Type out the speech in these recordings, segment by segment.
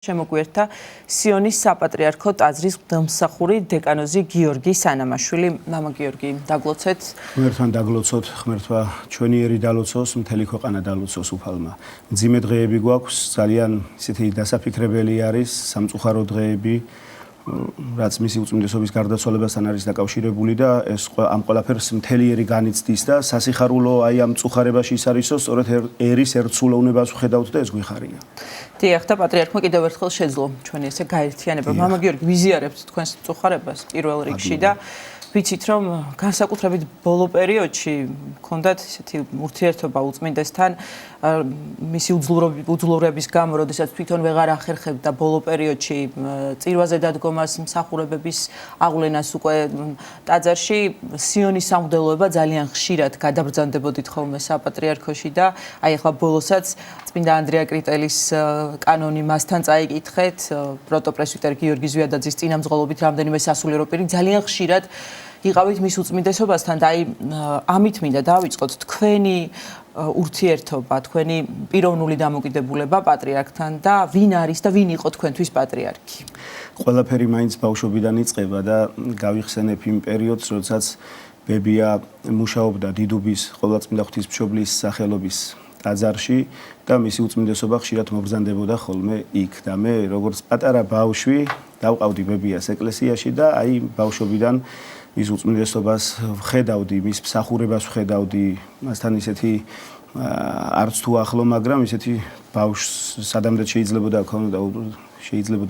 შემოგვიერთდა სიონის საპატრიარქო ტაძრის მღვდელმსახური დეკანოზი გიორგი სანამაშვილი. მამა გიორგი, დაგლოცეთ. ღმერთთან დაგლოცოთ, ღმერთმა ჩვენი ერი დალოცოს, მთელი ქვეყანა დალოცოს უფალმა. მძიმე დღეები გვაქვს, ძალიან ისეთი დასაფიქრებელი არის, სამწუხარო დღეები, რაც მისი უწმინდესობის გარდაცვალებასთან არის დაკავშირებული და ეს ამ ყველაფერს მთელი ერი განიცდის და სასიხარულო აი ამ მწუხარებაში ის არისო, სწორედ ერის ერთსულოვნებას ვხედავთ და ეს გვიხარია. დიახ, და პატრიარქმა კიდევ ერთხელ შეძლო ჩვენი ესე გაერთიანება. მამა გიორგი, ვიზიარებთ თქვენს მწუხარებას პირველ რიგში და ვიცით რომ განსაკუთრებით ბოლო პერიოდში გქონდათ ისეთი ურთიერთობა უწმინდესთან მისი უძლურების გამო, როდესაც თვითონ ვეღარ ახერხებდა ბოლო პერიოდში წირვაზე დადგომას, მსახურებების აღვლენას უკვე ტაძარში, სიონის სამღვდელოება ძალიან ხშირად გადაბრძანდებოდით ხოლმე საპატრიარქოში და აი ახლა ბოლოსაც წმინდა ანდრია კრიტელის კანონი მასთან წაიკითხეთ, პროტოპრესვიტერ გიორგი ზვიადაძის წინამძღოლობით რამდენიმე სასულიერო პირი ძალიან ხშირად იყავით მის უწმინდესობასთან და აი ამით მინდა დავიწყოთ თქვენი ურთიერთობა, თქვენი პიროვნული დამოკიდებულება პატრიარქთან და ვინ არის და ვინ იყო თქვენთვის პატრიარქი? ყველაფერი მაინც ბავშვობიდან იწყება და გავიხსენებ იმ პერიოდს, როდესაც ბებია მუშაობდა დიდუბის ყოვლადწმინდა ღვთისმშობლის სახელობის ტაძარში და მისი უწმინდესობა ხშირად მობრძანდებოდა ხოლმე იქ და მე როგორც პატარა ბავშვი დავყავდი ბებიას ეკლესიაში და აი ბავშვობიდან მის უწმინდესობას ვხედავდი, მის მსახურებას ვხედავდი, მასთან ისეთი არც თუ ახლო, მაგრამ ისეთი ბავშვს სადამდე შეიძლებოდა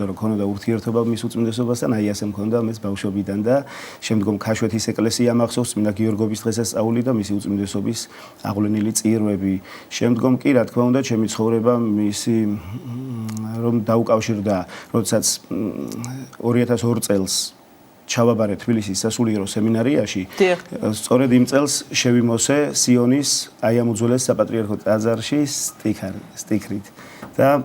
რომ ქონოდა ურთიერთობა მის უწმინდესობასთან, აი ასე მქონდა მეც ბავშვობიდან და შემდგომ ქაშვეთის ეკლესია მახსოვს, წმინდა გიორგობის დღესასწაული და მისი უწმინდესობის აღვლენილი წირვები. შემდგომ კი რა თქმა უნდა, ჩემი ცხოვრება მისი რომ დაუკავშირდა, როდესაც 2002 წელს ჩავაბარე თბილისის სასულიერო სემინარიაში. სწორედ იმ წელს შევიმოსე სიონის აი ამ უძველეს საპატრიარქო ტაძარში სტიქრით და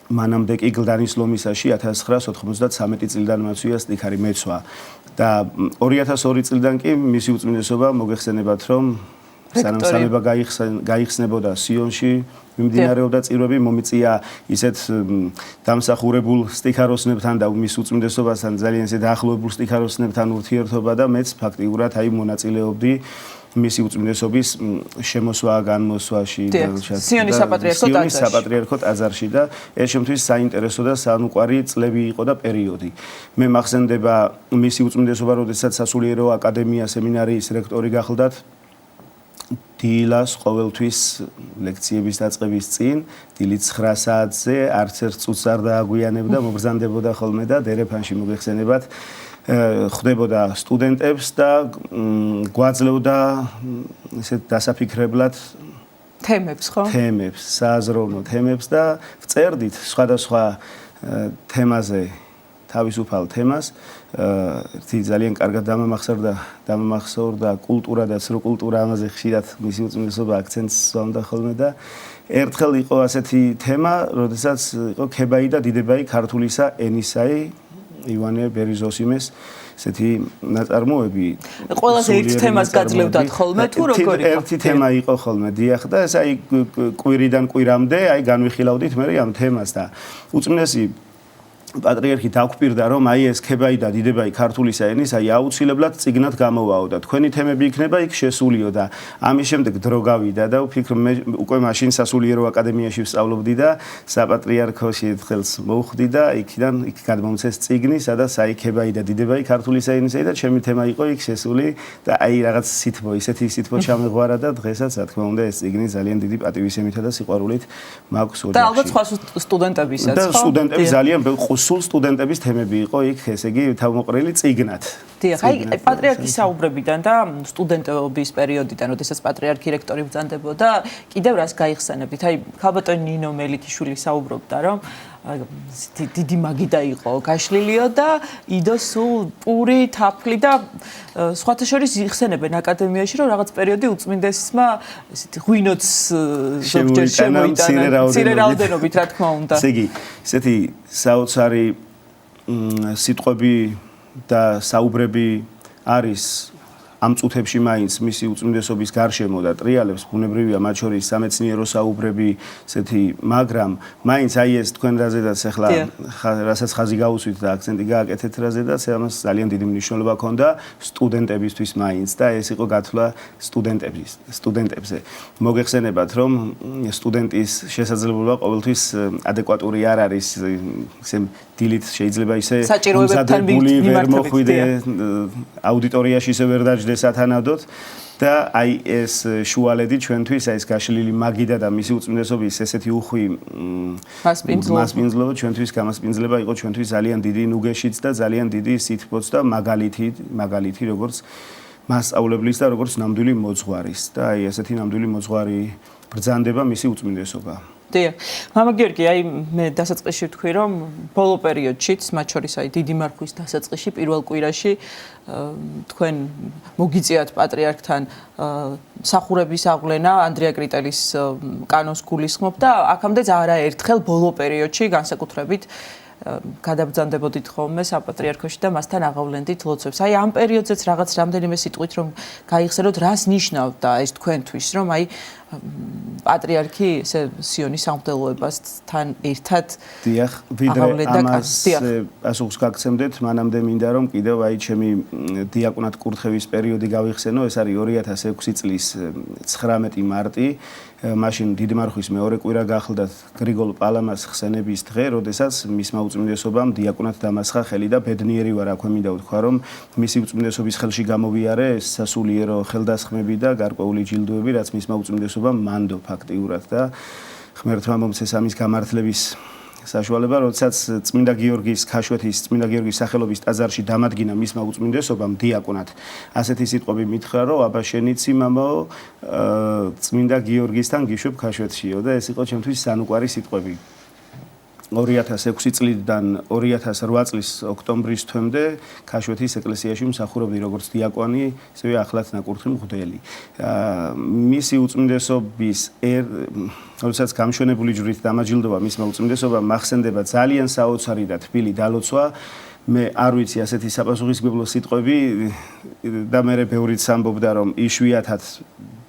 მანამდე კი გლდანის ლომისაში 1993 წლიდან მაცვია სტიქარი მეცვა და 2002 წლიდან კი მისი უწმინდესობა მოგეხსენებათ რომ სანამ გაიხსნებოდა სიონში მიმდინარეობდა წირვები, მომიწია ისეთ დამსახურებულ სტიქაროსნებთან და მის უწმინდესობასთან ძალიან ისე დაახლოებულ სტიქაროსნებთან ურთიერთობა და მეც ფაქტიურად აი მონაწილეობდი მისი უწმინდესობის შემოსვა განმოსვაში და სიონის საპატრიარქო ტაძარში და ეს შემთხვევით საინტერესო და სანუკვარი წლები იყო და პერიოდი. მე მახსენდება მისი უწმინდესობა, როდესაც სასულიერო აკადემია სემინარიის რექტორი გახლდათ დილას ყოველთვის ლექციების დაწყების წინ, დილით 9 საათზე არც ერთ წუთს არ დააგვიანებდა, მობრძანდებოდა ხოლმე და დერეფანში მოგეხსენებათ ხვდებოდა სტუდენტებს და გვაძლევდა ისეთ დასაფიქრებლად თემებს, ხო? თემებს, სააზროვნო თემებს და ვწერდით სხვადასხვა თემაზე თავისუფალ თემას. ერთი ძალიან კარგად დამამახსოვრდა კულტურა და ცრუკულტურა, ამაზე ხშირად მისი უწმინდესობა აქცენტს სვამდა ხოლმე და ერთხელ იყო ასეთი თემა, როდესაც იყო ქებაი და დიდებაი ქართულისა ენისაი ივანე ბერიზოსიმეს ესეთი ნაწარმოები. ყველაზე ერთ თემას გაძლევდათ ხოლმე თუ როგორ იყო? ერთი თემა იყო ხოლმე, დიახ და ეს აი კვირიდან კვირამდე აი განვიხილავდით მე ამ თემას და უწმინდესი პატრიარქი დაგვპირდა რომ აი ეს ქებაი და დიდებაი ქართულისა ენის აი აუცილებლად წიგნად გამოვაო და თქვენი თემები იქნება იქ შესულიო და ამის შემდეგ დრო გავიდა და ვფიქრობ მე უკვე მაშინ სასულიერო აკადემიაში ვსწავლობდი და საპატრიარქოში ერთხელს მოვხვდი და იქ გადმომცეს წიგნი, სადაც აი ქებაი და დიდებაი ქართულისა ენისა და ჩემი თემა იყო იქ შესული და აი რაღაც ისეთი სითბო ჩამეღვარა და დღესაც რა თქმა უნდა ეს წიგნი ძალიან დიდი პატივისცემითა და სიყვარულით მაქვს ოჯახში. და ალბათ სხვა სტუდენტებისაც, ხო? და სტუდენტები ძალიან სულ სტუდენტების თემები იყო იქ, ესე იგი თავმოყრილი წიგნად. დიახ, აი პატრიარქის საუბრებიდან და სტუდენტობის პერიოდიდან, როდესაც პატრიარქი რექტორი ბრძანდებოდა, კიდევ რას გაიხსენებდით? აი ქალბატონი ნინო მელიქიშვილი საუბრობდა, რომ დიდი მაგიდა იყო, გაშლილიო და იდო სულ პური, თაფლი და სხვათა შორის იხსენებენ აკადემიაში, რომ რაღაც პერიოდი უწმინდესმა ესეთი ღვინოც ზოგჯერ შემოიტანა, მცირე რაოდენობით, რა თქმა უნდა. ესე იგი, ესეთი საოცარი სიტყვები და საუბრები არის ამ წუთებში მაინც მისი უწმინდესობის გარშემო და ტრიალებს, ბუნებრივია მათ შორის სამეცნიერო საუბრები, ესეთი, მაგრამ მაინც აი ეს თქვენ რაზედაც ახლა რასაც ხაზი გაუსვით და აქცენტი გააკეთეთ რაზედაც, ამას ძალიან დიდი მნიშვნელობა ჰქონდა სტუდენტებისთვის მაინც და ეს იყო გათვლა სტუდენტებზე. მოგეხსენებათ, რომ სტუდენტის შესაძლებლობა ყოველთვის ადეკვატური არ არის, ისე დილით შეიძლება ისე საჭიროებებთან ვერ მოხვიდე აუდიტორიაში ისე ვერ დაждდეს ათანადოდ და აი ეს შუალედი ჩვენთვის აი ეს გაშლილი მაგიდა და მისი უწმინდესობის ესეთი უხვი მასპინძლობა ჩვენთვის გამასპინძლება იყო ჩვენთვის ძალიან დიდი ნუგეშიც და ძალიან დიდი სითბოც და მაგალითი როგორც მასწავლებლის და როგორც ნამდვილი მოძღვარის და აი ესეთი ნამდვილი მოძღვარი ბრძანდება მისი უწმინდესობა. დიახ. მამა გიორგი, აი მე დასაწყისში ვთქვი, რომ ბოლო პერიოდშიც, მათ შორის აი დიდი მარხვის დასაწყისში, პირველ კვირაში თქვენ მოგიწიათ პატრიარქთან მსახურების აღვლენა ანდრია კრიტელის კანონს გულისხმობ და აქამდეც არაერთხელ ბოლო პერიოდში განსაკუთრებით გადაბრძანდებოდით ხოლმე საპატრიარქოში და მასთან აღავლენდით ლოცვებს. აი ამ პერიოდზეც რაღაც რამდენიმე სიტყვით რომ გაიხსენოთ, რას ნიშნავდა ეს თქვენთვის, რომ აი პატრიარქი ესე სიონის სამღვდელოებასთან ერთად დიახ, ვიდრე ამას პასუხს გაგცემდეთ, მანამდე მინდა რომ კიდევ აი ჩემი დიაკვნად კურთხევის პერიოდი გავიხსენო, ეს არის 2006 წლის 19 მარტი. მაშინ დიდი მარხვის მეორე კვირა გახლდათ გრიგოლ პალამას ხსენების დღე, როდესაც მისმა უწმინდესობამ დიაკვნად დამასხა ხელი და ბედნიერი ვარ, აქვე მინდა ვთქვა, რომ მისი უწმინდესობის ხელში გამოვიარე სასულიერო ხელდასხმები და გარკვეული ჯილდოები, რაც მისმა უწმინდესობამ მანდო ფაქტიურად და ღმერთმა მომცეს ამის გამართლების საშუალება, როდესაც წმინდა გიორგის ქაშვეთის, წმინდა გიორგის სახელობის ტაძარში დამადგინა მისმა უწმინდესობამ დიაკვნად. ასეთი სიტყვები მითხრა, რომ აბა შენიცი მამაო, წმინდა გიორგისთან გიშვებ ქაშვეთშიო და ეს იყო ჩემთვის სანუკვარი სიტყვები. 2006 წლიდან 2008 წლის ოქტომბრის თვემდე ქაშვეთის ეკლესიაში მსახურობდი როგორც დიაკვანი, ისევე ახლად ნაკურთხი მღვდელი. მისი უწმინდესობის როდესაც გამშვენებული ჯვრით დამაჯილდოვა მისმა უწმინდესობამ მახსენდება ძალიან საოცარი და თბილი დალოცვა. მე არ ვიცი ასეთი საპასუხისმგებლო სიტყვები და მე ბევრიც ამბობდა რომ იშვიათად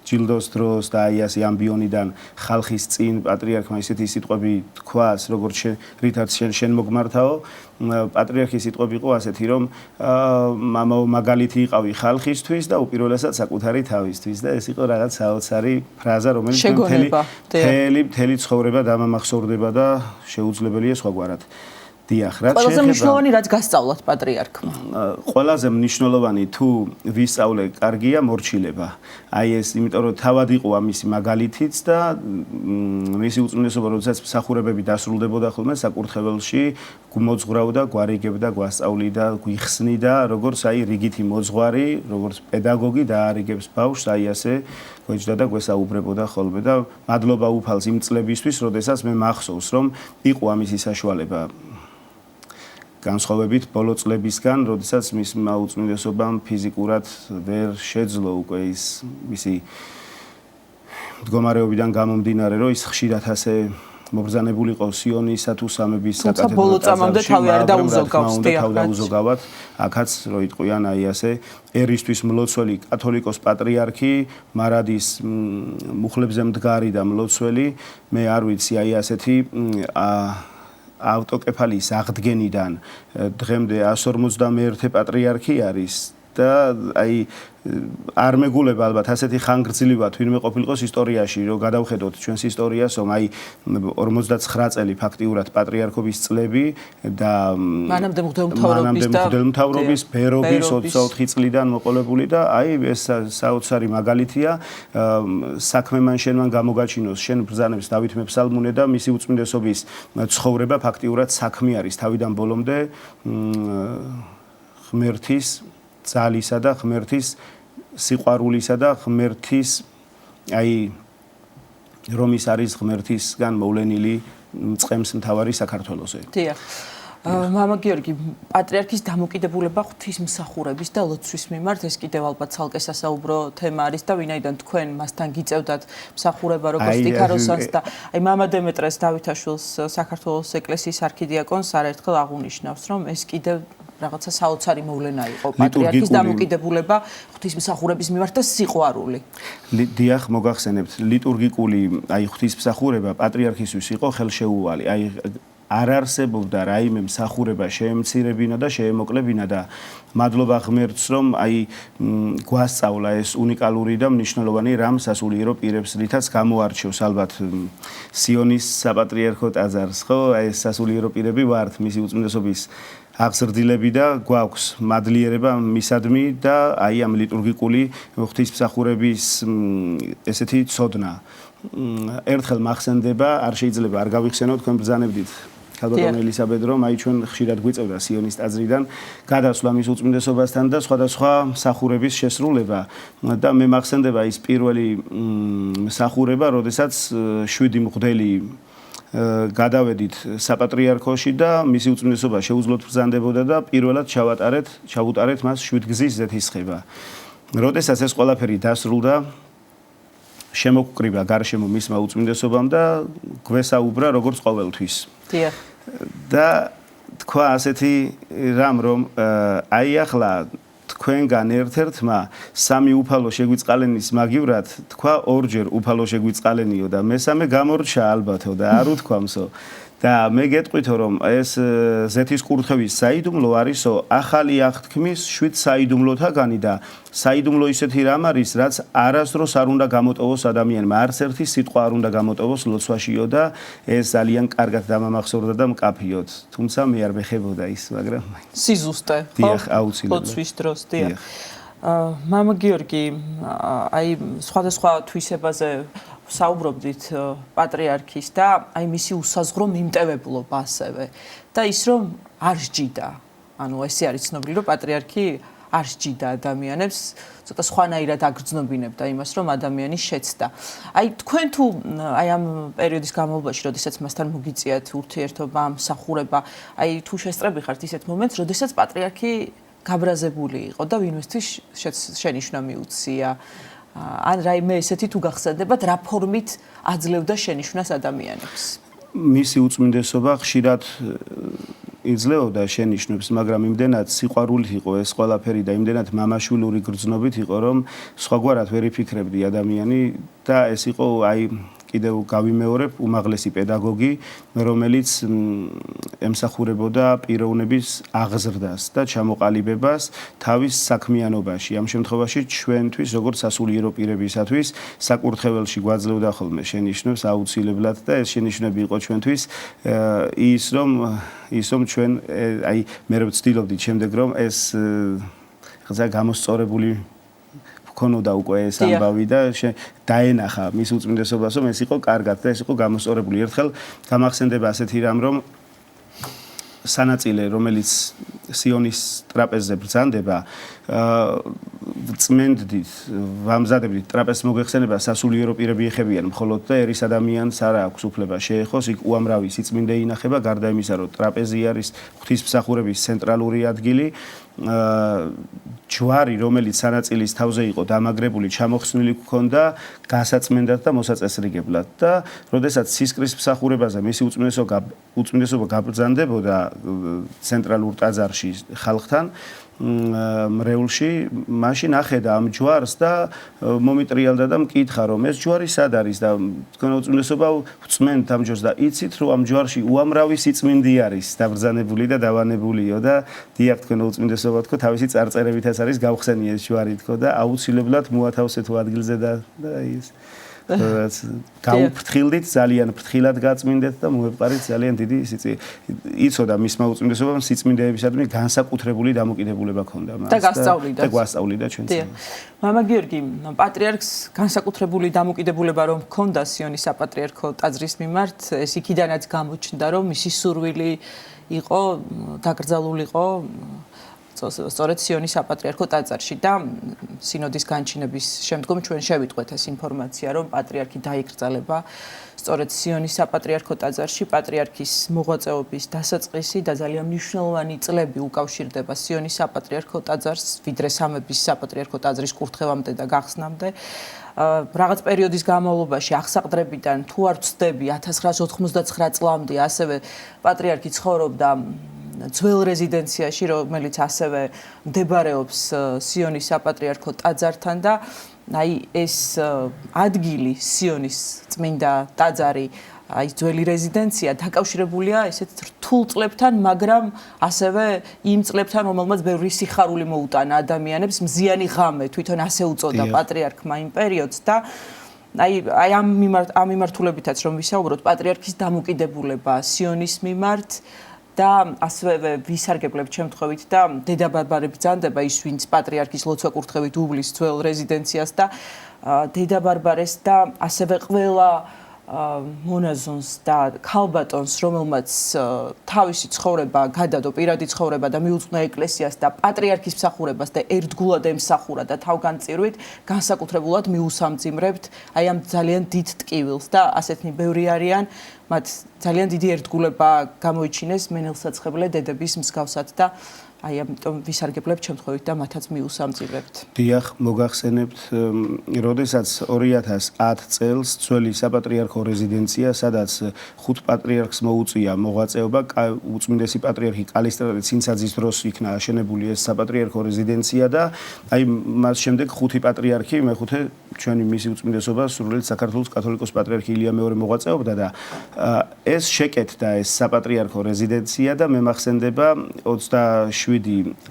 ჯილდოს დროს და აი ასე ამბიონიდან ხალხის წინ პატრიარქმა ისეთი სიტყვები თქვას, როგორც რითაც შენ მოგმართაო, პატრიარქის სიტყვები იყო ასეთი, რომ მამაო მაგალითი იყავი ხალხისთვის და უპირველესად საკუთარი თავისთვის და ეს იყო რაღაც საოცარი ფრაზა, რომელიც მთელი ცხოვრება დამამახსოვრდება და შეუძლებელია სხვაგვარად. დიახ, რაც ყველაზე მნიშვნელოვანი რაც გასწავლათ პატრიარქმა. ყველაზე მნიშვნელოვანი თუ ვისწავლე კარგია მორჩილება. აი ეს, იმიტომ რომ თავად იყო ამისი მაგალითიც და მისი უწმინდესობა, როდესაც მსახურებები დასრულდებოდა ხოლმე საკურთხეველში, მოძღვრავდა, გვარიგებდა, გვასწავლიდა, გვიხსნიდა, როგორც აი რიგითი მოძღვარი, როგორც პედაგოგი დაარიგებს ბავშვს, აი ასე გვეჯდა და გვესაუბრებოდა ხოლმე და მადლობა უფალს იმ წლებისთვის, როდესაც მე მახსოვს, რომ იყო ამისი საშუალება. განსხვავებით ბოლო წლებისგან, როდესაც მისმა უწმინდესობამ ფიზიკურად ვერ შეძლო უკვე ის მისი მდგომარეობიდან გამომდინარე, რომ ის ხშირად ასე მობრძანებულიყო სიონისა თუ სამების საკათედრო ტაძარში, თავ დაუზოგავად, აქაც რო იტყვიან აი ასე ერისთვის მლოცველი კათოლიკოს პატრიარქი, მარადის მუხლებზე მდგარი და მლოცველი, მე არ ვიცი აი ასეთი ავტოკეფალიის აღდგენიდან დღემდე 151 პატრიარქი არის და აი არ მეგულება ალბათ ასეთი ხანგრძლივად ვინმე ყოფილიყოს ისტორიაში, რომ გადავხედოთ ჩვენს ისტორიას, რომ აი 59 წელი ფაქტიურად პატრიარქობის წლები და მანამდე მღვდელმთავრობის ბერობის 24 წლიდან მოყოლებული და აი ეს საოცარი მაგალითია, საქმე მან შენმან გამოგაჩინოს, შენ ბრძანებს დავით მეფსალმუნე და მისი უწმინდესობის ცხოვრება ფაქტიურად საქმე არის თავიდან ბოლომდე ღმერთის ძალისა და ღმერთის სიყვარულისა და ღმერთის აი რომ ის არის ღმერთისგან მოვლენილი მწყემს მთავარი საქართველოზე. დიახ. მამა გიორგი, პატრიარქის დამოკიდებულება ღვთისმსახურების და ლოცვის მიმართ ეს კიდევ ალბათ ცალკე სასაუბრო თემა არის და ვინაიდან თქვენ მასთან გიწევდათ მსახურება როგორც დიქაროსანს და აი მამა დემეტრეს დავითაშვილს საქართველოს ეკლესიის არქიდიაკონს არაერთხელ აღუნიშნავს, რომ ეს კიდევ რაღაცა საოცარი მოვლენა იყო პატრიარქის დამოკიდებულება ღვთისმსახურების მიმართ და სიყვარული. დიახ, მოგახსენებთ, ლიტურგიკული, აი ღვთისმსახურება პატრიარქისთვის იყო ხელშეუვალი. აი არ არსებობდა რაიმე მსახურება შეემცირებინა და შეემოკლებინა და მადლობა ღმერთს, რომ აი გვასწავლა ეს უნიკალური და მნიშვნელოვანი რამ სასულიერო პირებს, რითაც გამოარჩევს ალბათ სიონის საპატრიარქო ტაძარს, ხო? აი ეს სასულიერო პირები ვართ, მისი უწმინდესობის აღზრდილები და გვაქვს მადლიერება მისადმი და აი ამ ლიტურგიკული ღვთისმსახურების ესეთი ცოდნა. ერთხელ მახსენდება, არ შეიძლება არ გავიხსენოთ, თქვენ ბრძანებდით ქალბატონი ელისაბედ, რომ აი ჩვენ ხშირად გვიწევდა სიონის ტაძრიდან გადასვლა მის უწმინდესობასთან და სხვადასხვა მსახურების შესრულება და მე მახსენდება ის პირველი მსახურება, როდესაც 7 მღვდელი გადავედით საპატრიარქოში და მისი უწმინდესობა შეუძლოდ ბრძანდებოდა და პირველად ჩავუტარეთ მას 7 გზის ზეთისხება. როდესაც ეს ყველაფერი დასრულდა, შემოგკრიბა გარშემო მისმა უწმინდესობამ და გვესაუბრა როგორც ყოველთვის. დიახ. და თქვა ასეთი რამ, რომ აი ახლა თქვენგან ერთ-ერთმა 3 უფალო შეგვიწყალენის მაგივრად თქვა 2-ჯერ უფალო შეგვიწყალენიო და მესამე გამორჩა ალბათო და არ უთქვამსო. და მე გეტყვითო, რომ ეს ზეთის კურთხევის საიდუმლო არისო ახალი აღთქმის 7 საიდუმლოთაგანი და საიდუმლო ისეთი რამ არის, რაც არასდროს არ უნდა გამოტოვოს ადამიანმა, არც ერთი სიტყვა არ უნდა გამოტოვოს ლოცვაშიო და ეს ძალიან კარგად დამამახსოვრდა და მკაფიოდ. თუმცა მე არ მეხებოდა ის, მაგრამ სიზუსტე, ხო? დიახ, აუცილებლად. ლოცვის დროს, დიახ. მამა გიორგი, აი სხვადასხვა თვისებაზე საუბრობდით პატრიარქის და აი მისი უსაზღრო მიმტევებლობა ასევე და ის რომ არ სჯიდა. ანუ ესე არის ცნობილი, რომ პატრიარქი არ სჯიდა ადამიანებს, ცოტა სხვანაირად აგრძნობინებდა იმას, რომ ადამიანი შეცდა. აი თქვენ თუ აი ამ პერიოდის განმავლობაში, როდესაც მასთან მოგიწიათ ურთიერთობა, მსახურება, აი თუ შესწრები ხართ ისეთ მომენტს, როდესაც პატრიარქი გაბრაზებული იყო და ვინმესთვის შენიშვნა მიუცია. ან რაიმე ესეთი თუ გახსენდებათ, რა ფორმით აძლევდა შენიშვნას ადამიანებს? მისი უწმინდესობა ხშირად იძლეოდა შენიშვნებს, მაგრამ იმდენად სიყვარულით იყო ეს ყველაფერი და იმდენად მამაშვილური გრძნობით იყო, რომ სხვაგვარად ვერ იფიქრებდი ადამიანი და ეს იყო აი კიდევ გავიმეორებ უმაღლესი პედაგოგი, რომელიც ემსახურებოდა პიროვნების აღზრდას და ჩამოყალიბებას თავის საქმიანობაში. ამ შემთხვევაში ჩვენთვის, როგორც სასულიერო პირებისათვის, საკურთხეველში გვაძლევდა ხოლმე შენიშვნებს აუცილებლად და ეს შენიშვნები იყო ჩვენთვის ის რომ ჩვენ აი მე ვცდილობდით შემდეგ რომ ეს ხაზა გამოსწორებული ქონოდა უკვე ეს ამბავი და დაენახა მის უწმინდესობას, რომ ეს იყო კარგად და ეს იყო გამოსწორებული. ერთხელ გამახსენდება ასეთი რამ, რომ სანაწილე, რომელიც სიონის ტრაპეზზე ბრძანდება, წმენდით, ვამზადებდით ტრაპეზს მოგეხსენება სასულიერო პირები ეხებიან მხოლოდ და ერის ადამიანს არ აქვს უფლება შეეხოს, იქ უამრავი სიწმინდე ინახება, გარდა იმისა, რომ ტრაპეზი არის ღვთისმსახურების ცენტრალური ადგილი. ჯვარი, რომელიც სანაწილის თავზე იყო დამაგრებული, ჩამოხსნილი ჰქონდა გასაწმენდად და მოსაწესრიგებლად და როდესაც სისკრის მსახურებაზე მისი უწმინდესობა გაბრძანდებოდა ცენტრალურ ტაძარში ხალხთან მრევლში, მაშინ ახედა ამ ჯვარს და მომიტრიალდა და მკითხა, რომ ეს ჯვარი სად არის და თქვენ უწმინდესობა ვწმენთ ამ ჯვარს და იცით, რომ ამ ჯვარში უამრავი სიწმინდი არის დაბრძანებული და დავანებულიო და დიახ, თქვენ უწმინდესობა თქო, თავისი წარწერებითაც არის გავხსენი ეს ჯვარი თქო და აუცილებლად მოათავსეთ ადგილზე და ის გაუფრთხილდით, ძალიან ფრთხილად გაწმინდეთ და მოეპყარით ძალიან დიდი იცოდა მისმა უწმინდესობამ სიწმინდეებისადმი განსაკუთრებული დამოკიდებულება ჰქონდა მას და გვასწავლიდა ჩვენს. მამა გიორგი, პატრიარქს განსაკუთრებული დამოკიდებულება რომ ჰქონდა სიონის საპატრიარქო ტაძრის მიმართ, ეს იქიდანაც გამოჩნდა, რომ მისი სურვილი იყო დაკრძალულიყო სწორედ სიონის საპატრიარქო ტაძარში და სინოდის განჩინების შემდგომ ჩვენ შევიტყვეთ ეს ინფორმაცია, რომ პატრიარქი დაიკრძალება სწორედ სიონის საპატრიარქო ტაძარში. პატრიარქის მოღვაწეობის დასაწყისი და ძალიან მნიშვნელოვანი წლები უკავშირდება სიონის საპატრიარქო ტაძარს, ვიდრე სამების საპატრიარქო ტაძრის კურთხევამდე და გახსნამდე. რაღაც პერიოდის განმავლობაში აღსაყდრებიდან თუ არ ვცდები 1989 წლამდე ასევე პატრიარქი ცხოვრობდა ძველ რეზიდენციაში, რომელიც ასევე მდებარეობს სიონის საპატრიარქო ტაძართან და აი ეს ადგილი სიონის წმინდა ტაძარი აი ძველი რეზიდენცია დაკავშირებულია ესეთ რთულ წლებთან, მაგრამ ასევე იმ წლებთან, რომელმაც ბევრი სიხარული მოუტანა ადამიანებს, მზიანი ღამე, თვითონ ასე უწოდა პატრიარქმა იმ პერიოდს და აი ამ მიმართულებითაც რომ ვისაუბროთ, პატრიარქის დამოკიდებულება სიონის მიმართ და ასევე ვისარგებლებ შემთხვევით და დედაბარბარე ბრძანდება ის, ვინც პატრიარქის ლოცვა-კურთხევით უბლის ძველ რეზიდენციას და დედაბარბარეს და ასევე ყველა მონაზონს და ქალბატონს, რომელმაც თავისი ცხოვრება გადადო, პირადი ცხოვრება და მიუძღვნა ეკლესიას და პატრიარქის მსახურებას და ერთგულად ემსახურა და თავგანწირვით განსაკუთრებულად მიუსამძიმრებთ აი ამ ძალიან დიდ ტკივილს და ასეთნი ბევრი არიან, მათ ძალიან დიდი ერთგულება გამოიჩინეს მენელსაცხებლე დედების მსგავსად და აი ამიტომ ვისარგებლებ შემთხვევით და მათაც მიუსამძიმრებთ. დიახ, მოგახსენებთ, როდესაც 2010 წელს ძველი საპატრიარქო რეზიდენცია, სადაც 5 პატრიარქს მოუწია მოღვაწეობა, უწმინდესი პატრიარქი კალისტრატე ცინცაძის დროს იქნა აშენებული ეს საპატრიარქო რეზიდენცია და აი მას შემდეგ 5 პატრიარქი, მეხუთე ჩვენი მისი უწმინდესობა სრულიად საქართველოს კათოლიკოს პატრიარქი ილია მეორე მოღვაწეობდა და ეს შეკეთდა ეს საპატრიარქო რეზიდენცია და მე მახსენდება 27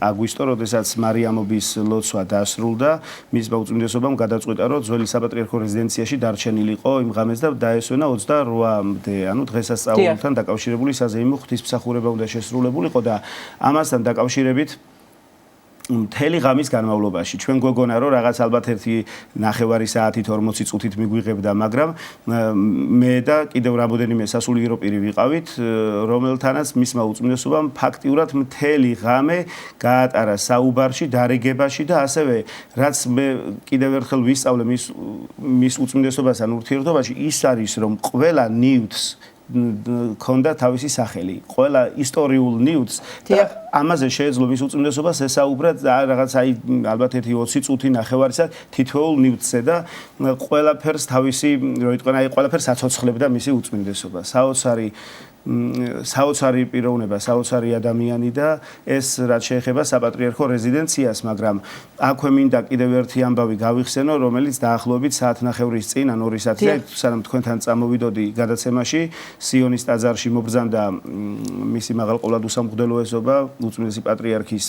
აგვისტო, როდესაც მარიამობის ლოცვა დასრულდა, მის უწმინდესობამ გადაწყვიტა, რომ ძველი საპატრიარქო რეზიდენციაში დარჩენილიყო იმ ღამეს და დაესვენა 28-მდე, ანუ დღესასწაულთან დაკავშირებული საზეიმო ღვთისმსახურება უნდა შესრულებულიყო და ამასთან დაკავშირებით მთელი ღამის განმავლობაში ჩვენ გვეგონა რომ რაღაც ალბათ ერთი ნახევარი საათით 40 წუთით მიგვიღებდა, მაგრამ მე და კიდევ რამოდენიმე სასულიერო პირი ვიყავით, რომელთანაც მისმა უწმინდესობამ ფაქტიურად მთელი ღამე გაატარა საუბარში, დარიგებაში და ასევე რაც მე კიდევ ერთხელ ვისწავლე მის უწმინდესობასთან ურთიერთობაში, ის არის რომ ყველა ნივთს ქონდა თავისი სახელი. ყველა ისტორიულ ნივთს და ამაზე შეეძლო მის უწმინდესობას ესაუბრა რაღაც აი ალბათ ერთი 20 წუთი ნახევარისა თითოეულ ნივთზე და ყველაფერს თავისი რო იტყვენ აი ყველაფერს აცოცხლებდა მისი უწმინდესობა. საოცარი პიროვნება, საოცარი ადამიანი და ეს რაც შეეხება საპატრიარქო რეზიდენციას, მაგრამ აქვე მინდა კიდევ ერთი ამბავი გავიხსენო, რომელიც დაახლოებით საათნახევრის წინ ან 2 საათი სანამ თქვენთან წამოვიდოდი გადაცემაში, სიონის ტაძარში მობრძანდა მისი მაღალყოვლად უსამღვდელოესობა, უწმინდესი პატრიარქის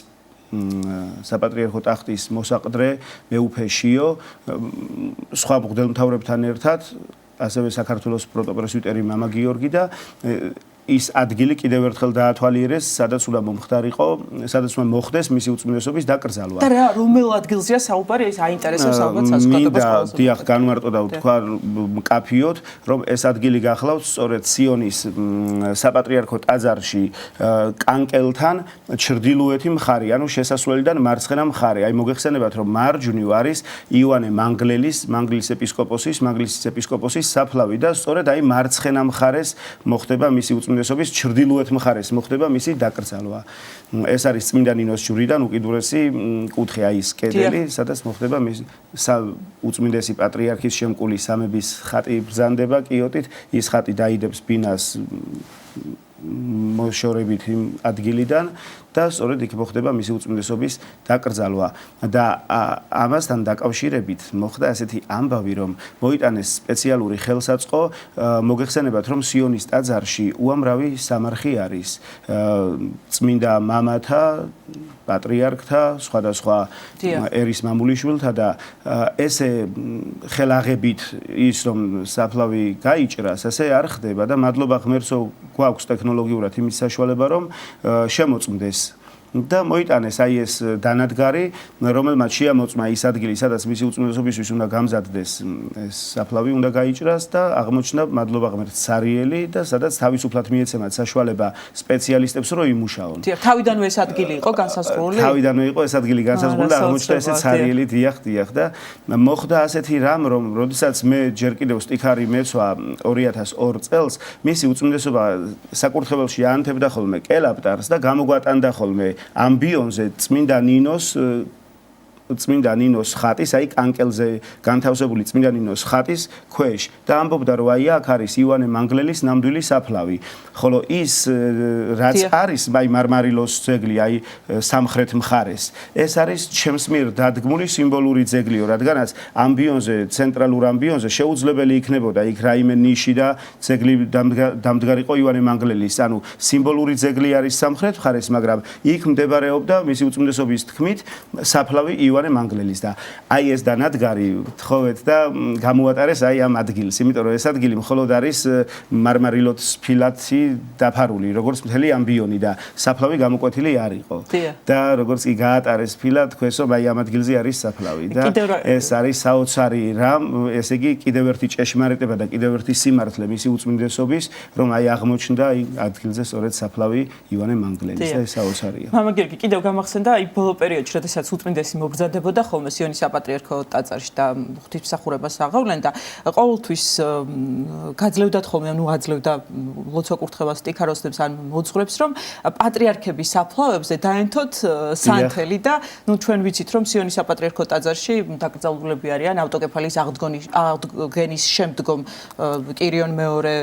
საპატრიარქო ტახტის მოსაყდრე მეუფე შიო, სხვა მღვდელმთავრებთან ერთად ასევე საქართველოს პროტოპრესვიტერი მამა გიორგი და ის ადგილი კიდევ ერთხელ დაათვალიერეს, სადაც უნდა მომხდარიყო, სადაც უნდა მოხდეს მისი უწმინდესობის დაკრძალვა. და რა, რომელ ადგილზეა საუბარი? ეს აინტერესებს ალბათ საზოგადოებას ყველას. დიახ, განმარტოდა ვთქვა მკაფიოდ, რომ ეს ადგილი გახლავთ სწორედ სიონის საპატრიარქო ტაძარში კანკელთან ჩრდილოეთი მხარე, ანუ შესასვლელიდან მარცხენა მხარე. აი მოგეხსენებათ, რომ მარჯვნივ არის იოანე მანგლის ეპისკოპოსის საფლავი და სწორედ აი მარცხენა მხარეს მოხდება მისი უწმინდესობის ჩრდილოეთ მხარეს მოხდება მისი დაკრძალვა. ეს არის წმინდა ნინოს ჯვრიდან უკიდურესი კუთხე, აი ეს კედელი, სადაც მოხდება მისი უწმინდესი პატრიარქის შემკული სამების ხატი ბრძანდება კიოტით, ის ხატი დაიდებს ბინას მოშორებით იმ ადგილიდან და სწორედ იქ მოხდება მისი უწმინდესობის დაკრძალვა და ამასთან დაკავშირებით მოხდა ასეთი ამბავი, რომ მოიტანეს სპეციალური ხელსაწყო, მოგეხსენებათ, რომ სიონის ტაძარში უამრავი სამარხი არის, წმინდა მამათა, პატრიარქთა, სხვადასხვა ერის მამულიშვილთა და ესე ხელაღებით ის რომ საფლავი გაიჭრას, ასე არ ხდება და მადლობა ღმერთსო გვაქვს ტექნოლოგიურად იმის საშუალება, რომ შემოწმდეს და მოიტანეს აი ეს დანადგარი, რომელმაც შეამოწმა ის ადგილი, სადაც მისი უწმინდესობისთვის უნდა გამზადდეს ეს საფლავი, უნდა გაიჭრას და აღმოჩნდა მადლობა ღმერთს სარიელი და სადაც თავისუფლად მიეცემათ საშუალება სპეციალისტებს რომ იმუშაონ. თავიდანვე ეს ადგილი იყო განსაზღვრული? თავიდანვე იყო ეს ადგილი განსაზღვრული და აღმოჩნდა ესეც სარიელი, დიახ და მოხდა ასეთი რამ, რომ როდესაც მე ჯერ კიდევ სტიქარი მეცვა 2002 წელს, მისი უწმინდესობა საკურთხეველში ანთებდა ხოლმე კელაპტარს და გამოგვატანდა ხოლმე ამბიონზე წმინდა ნინოს წმინდა ნინოს ხატის, აი კანკელზე განთავსებული წმინდა ნინოს ხატის ქვეშ და ამბობდა რომ აი აქ არის ივანე მანგლელის ნამდვილი საფლავი. ხოლო ის რაც არის აი მარმარილოს ძეგლი, აი სამხრეთ მხარეს, ეს არის ჩემს მიერ დადგმული სიმბოლური ძეგლიო, რადგანაც ამბიონზე, ცენტრალურ ამბიონზე შეუძლებელი იქნებოდა იქ რაიმე ნიში და ძეგლი დამდგარიყო ივანე მანგლელის, ანუ სიმბოლური ძეგლი არის სამხრეთ მხარეს, მაგრამ იქ მდებარეობდა მისი უწმინდესობის თქმით საფლავი ივანე მანგლელის და აი ეს დანადგარი თხოვეთ და გამოატარეს აი ამ ადგილს, იმიტომ რომ ეს ადგილი მხოლოდ არის მარმარილოც ფილათი დაფარული, როგორც მთელი ამბიონი და საფლავი გამოკვეთილი არ იყო. და როგორც კი გაატარეს ფილა, თქვენს რომ აი ამ ადგილზე არის საფლავი და ეს არის საოცარი რამ, ესე იგი კიდევ ერთი ჭეშმარიტება და კიდევ ერთი სიმართლე მისი უწმინდესობის, რომ აი აღმოჩნდა აი ადგილზე სწორედ საფლავი ივანე მანგლელის და ეს საოცარია. მამა გიორგი, კიდევ გამახსენდა აი ბოლო პერიოდში, როდესაც უწმინდესი მობრძანდებოდა ხოლმე სიონის საპატრიარქო ტაძარში და ღვთისმსახურებას აღავლენ და ყოველთვის გაძლევდათ ხოლმე, ანუ აძლევდა ლოცვა-კურთხევას, სტიქაროსნებს ან მოძღვრებს, რომ პატრიარქების საფლავებზე დაენთოთ სანთელი და ნუ ჩვენ ვიცით, რომ სიონის საპატრიარქო ტაძარში დაკრძალულები არიან ავტოკეფალიის აღდგენის შემდგომ კირიონ მეორე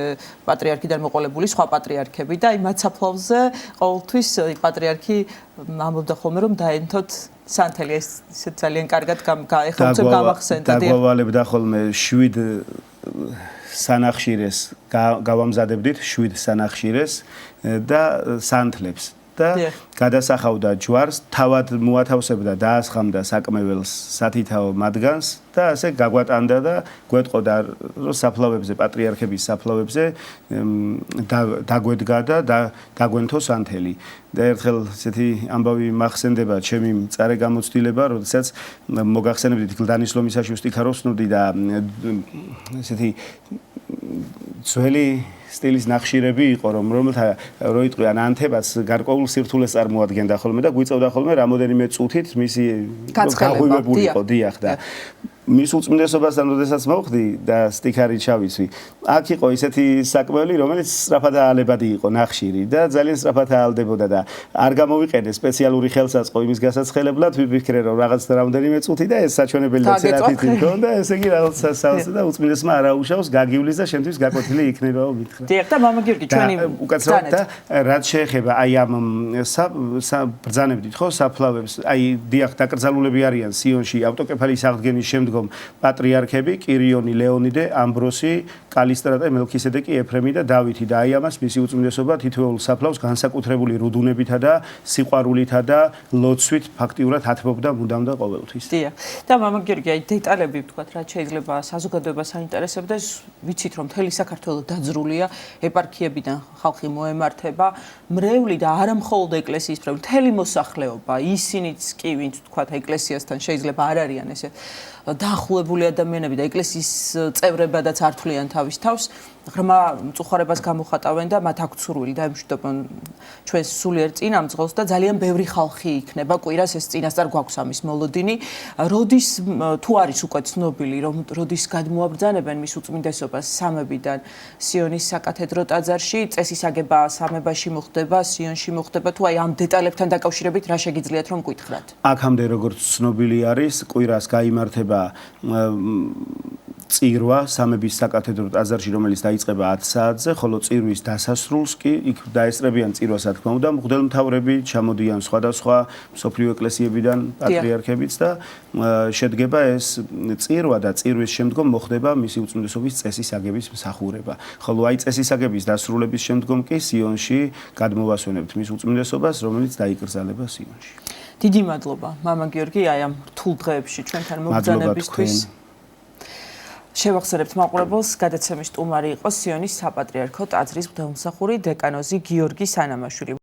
პატრიარქიდან მოყოლებული სხვა პატრიარქები და აი მათ საფლავზე ყოველთვის პატრიარქი ამბობდა ხოლმე, რომ დაენთოთ სანთელი. ეს ძალიან კარგად ეხლა უცებ გამახსენდა. დაგვავალებდა ხოლმე 7 სანახშირეს გავამზადებდით 7 სანახშირეს და სანთლებს და გადასახავდა ჯვარს, თავად მოათავსებდა და ასხამდა საკმეველს სათითაო მათგანს და ასე გაგვატანდა და გვეტყოდა რომ საფლავებზე, პატრიარქების საფლავებზე დაგვედგა და დაგვენთო სანთელი. და ერთხელ ესეთი ამბავი მახსენდება ჩემი მწარე გამოცდილება, როდესაც მოგახსენებდით გლდანის ლომისაში სტიქაროს ვსნოდი და ესეთი ძველი სტილის ნახშირები იყო, რომელთა რო იტყვიან ანთებაც გარკვეულ სირთულეს წარმოადგენდა ხოლმე და გვიწევდა ხოლმე რამოდენიმე წუთით მისი გაღვივებული იყო, დიახ და მის უწმინდესობასთან როდესაც მოვხდი და სტიქარი ჩავიცვი, აქ იყო ისეთი საკმელი, რომელიც სწრაფად აალებადი იყო ნახშირი და ძალიან სწრაფად აალდებოდა და არ გამოვიყენე სპეციალური ხელსაწყო იმის გასაცხელებლად, ვიფიქრე რომ რაღაც რამოდენიმე წუთი და ეს საჩვენებელი წერათით იქონდა, ესე იგი რაღაც სასაოსი და უწმინდესმა არაუშავს გაგივლის და შენთვის გაკვეთილი იქნება მითხრა. დიახ და მამა გიორგი ჩვენი უკაცრავად და რაც შეეხება აი ამ ბრძანებდით ხო საფლავებს, აი დიახ დაკრძალულები არიან სიონში ავტოკეფალიის აღდგენის შემდგომ პატრიარქები კირიონი, ლეონიდე, ამბროსი, კალისტრატე, მელქისედეკი, ეფრემი და დავითი და აი ამას მისი უწმინდესობა თითოეულ საფლავს განსაკუთრებული რუდუნებითა და სიყვარულითა და ლოცვით ფაქტიურად ათბობდა მუდამ და ყოველთვის. დიახ. და მამა გიორგი, აი დეტალები ვთქვათ, რაც შეიძლება საზოგადოებას აინტერესებდეს, ვიცით რომ მთელი საქართველო დაძრულია, ეპარქიებიდან ხალხი მოემართება, მრევლი და არა მხოლოდ ეკლესიის მრევლი, მთელი მოსახლეობა, ისინიც კი ვინც ვთქვათ ეკლესიასთან შეიძლება არ არიან ესე დაახლოებული ადამიანები და ეკლესიის წევრებადაც არ თვლიან თავის თავს, ღრმა მწუხარებას გამოხატავენ და მათ აქვთ სურვილი დაემშვიდობონ ჩვენს სულიერ წინამძღოლს და ძალიან ბევრი ხალხი იქნება კვირას ეს წინასწარ გვაქვს ამის მოლოდინი. როდის თუ არის უკვე ცნობილი, რომ როდის გადმოაბრძანებენ მის უწმინდესობას სამებიდან სიონის საკათედრო ტაძარში, წესის აგება სამებაში მოხდება, სიონში მოხდება, თუ აი ამ დეტალებთან დაკავშირებით რა შეგიძლიათ რომ გითხრათ? აქამდე როგორც ცნობილი არის, კვირას გაიმართება წირვა სამების საკათედრო ტაძარში, რომელიც დაიწყება 10 საათზე, ხოლო წირვის დასასრულს კი იქ დაესწრებიან წირვას, რა თქმა უნდა, მღვდელმთავრები, ჩამოდიან სხვადასხვა მსოფლიო ეკლესიებიდან პატრიარქებიც და შედგება ეს წირვა და წირვის შემდგომ მოხდება მისი უწმინდესობის წესის აგების მსახურება. ხოლო აი წესის აგების დასრულების შემდგომ კი სიონში გადმოვასვენებთ მის უწმინდესობას, რომელიც დაიკრძალება სიონში. დიდი მადლობა, მამა გიორგი, აი ამ რთულ დღეებში ჩვენთან მობრძანებისთვის. შევახსენებთ მაყურებელს, გადაცემის სტუმარი იყო სიონის საპატრიარქო ტაძრის მღვდელმსახური დეკანოზი გიორგი სანამაშვილი.